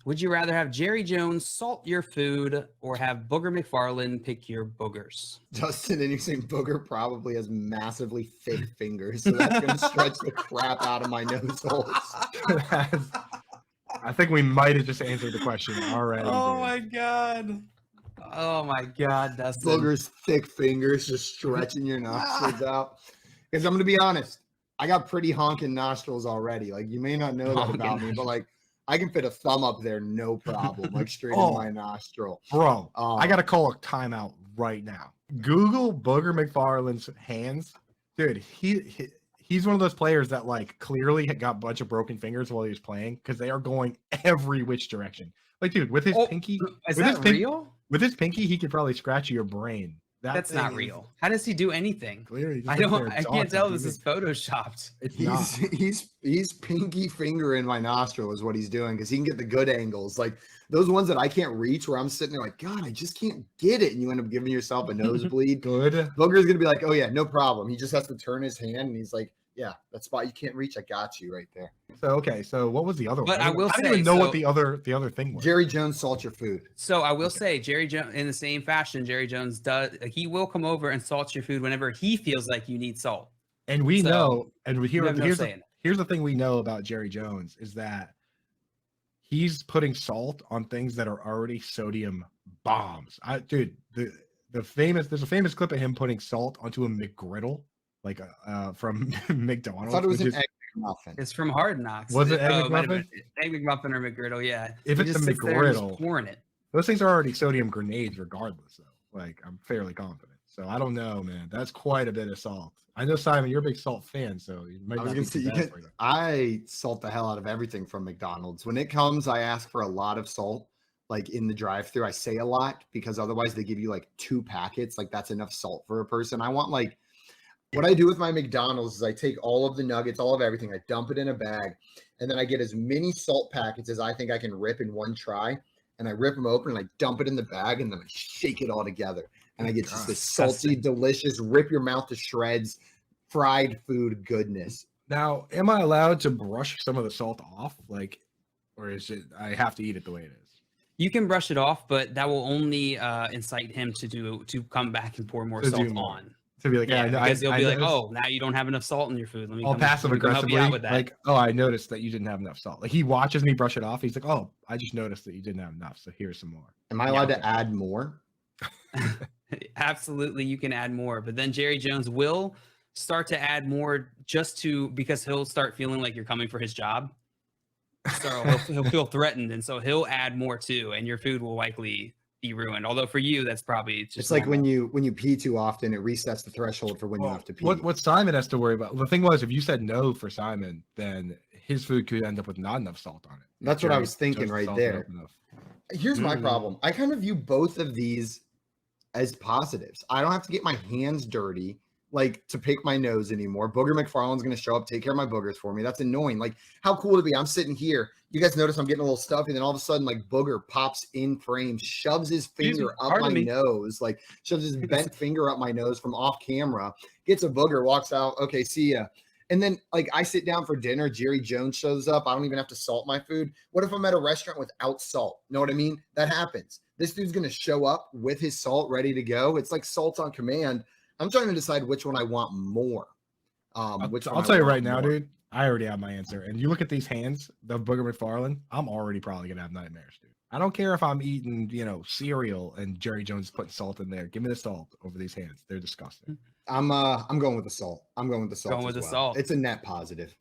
Would you rather have Jerry Jones salt your food or have Booger McFarland pick your boogers? Dustin, and you're saying Booger probably has massively thick fingers, so that's going to stretch the crap out of my nose holes. I think we might have just answered the question already. Oh my god. Oh my god, Dustin. Booger's thick fingers just stretching your nostrils out. Because I'm going to be honest, I got pretty honking nostrils already. Like, you may not know that about me, but like, I can fit a thumb up there, no problem, like straight in my nostril. Bro, I got to call a timeout right now. Google Booger McFarland's hands. Dude, he's one of those players that like clearly got a bunch of broken fingers while he was playing because they are going every which direction. Like, dude, with his pinky. Is that real? With his pinky, he could probably scratch your brain. That's not real. How does he do anything? Clearly, I can't tell this is photoshopped. He's pinky finger in my nostril is what he's doing because he can get the good angles. Like those ones that I can't reach where I'm sitting there like, God, I just can't get it. And you end up giving yourself a nosebleed. Good. Booger's going to be like, oh yeah, no problem. He just has to turn his hand and he's like, yeah, that spot you can't reach, I got you right there. So what was the other one? I didn't even know what the other thing was. Jerry Jones salt your food. So I will say Jerry Jones, in the same fashion, Jerry Jones does. He will come over and salt your food whenever he feels like you need salt. And we know, and here's the thing we know about Jerry Jones is that he's putting salt on things that are already sodium bombs. There's a famous clip of him putting salt onto a McGriddle. Like from McDonald's. I thought it was an egg McMuffin. It's from Hard Knocks. Was it Egg McMuffin? Egg McMuffin or McGriddle, yeah. If it's a McGriddle, pouring it. Those things are already sodium grenades regardless, though. Like, I'm fairly confident. So I don't know, man. That's quite a bit of salt. I know, Simon, you're a big salt fan, so you might not be too bad for you. I salt the hell out of everything from McDonald's. When it comes, I ask for a lot of salt. Like in the drive-thru, I say a lot because otherwise they give you like 2 packets. Like that's enough salt for a person. I want like what I do with my McDonald's is I take all of the nuggets, all of everything, I dump it in a bag, and then I get as many salt packets as I think I can rip in one try, and I rip them open and I dump it in the bag, and then I shake it all together, and I get just this salty, delicious, rip your mouth to shreds, fried food goodness. Now, am I allowed to brush some of the salt off, like, or is it I have to eat it the way it is? You can brush it off, but that will only incite him to come back and pour more salt on. To be like, because he'll be like, oh, now you don't have enough salt in your food. Let me passive aggressively help you out with that. Like, oh, I noticed that you didn't have enough salt. Like he watches me brush it off. He's like, oh, I just noticed that you didn't have enough. So here's some more. Am I allowed to add more? Absolutely, you can add more. But then Jerry Jones will start to add more because he'll start feeling like you're coming for his job. So he'll feel threatened, and so he'll add more too, and your food will likely be ruined. Although for you, that's probably just it's like when you pee too often, it resets the threshold for when you have to pee. What Simon has to worry about. The thing was, if you said no for Simon, then his food could end up with not enough salt on it. That's what I was thinking right there. Here's my problem. I kind of view both of these as positives. I don't have to get my hands dirty, like to pick my nose anymore. Booger McFarland's going to show up, take care of my boogers for me. That's annoying. Like, how cool would it be? I'm sitting here. You guys notice I'm getting a little stuffy. Then all of a sudden, like, Booger pops in frame, shoves his finger up my nose, like shoves his bent finger up my nose from off camera, gets a booger, walks out. Okay, see ya. And then, like, I sit down for dinner. Jerry Jones shows up. I don't even have to salt my food. What if I'm at a restaurant without salt? Know what I mean? That happens. This dude's going to show up with his salt ready to go. It's like salt on command. I'm trying to decide which one I want more. I'll tell you right now, dude. I already have my answer. And you look at these hands of Booger McFarland, I'm already probably going to have nightmares, dude. I don't care if I'm eating, cereal and Jerry Jones is putting salt in there. Give me the salt over these hands. They're disgusting. I'm going with the salt. I'm going with the salt. Going with the salt. It's a net positive.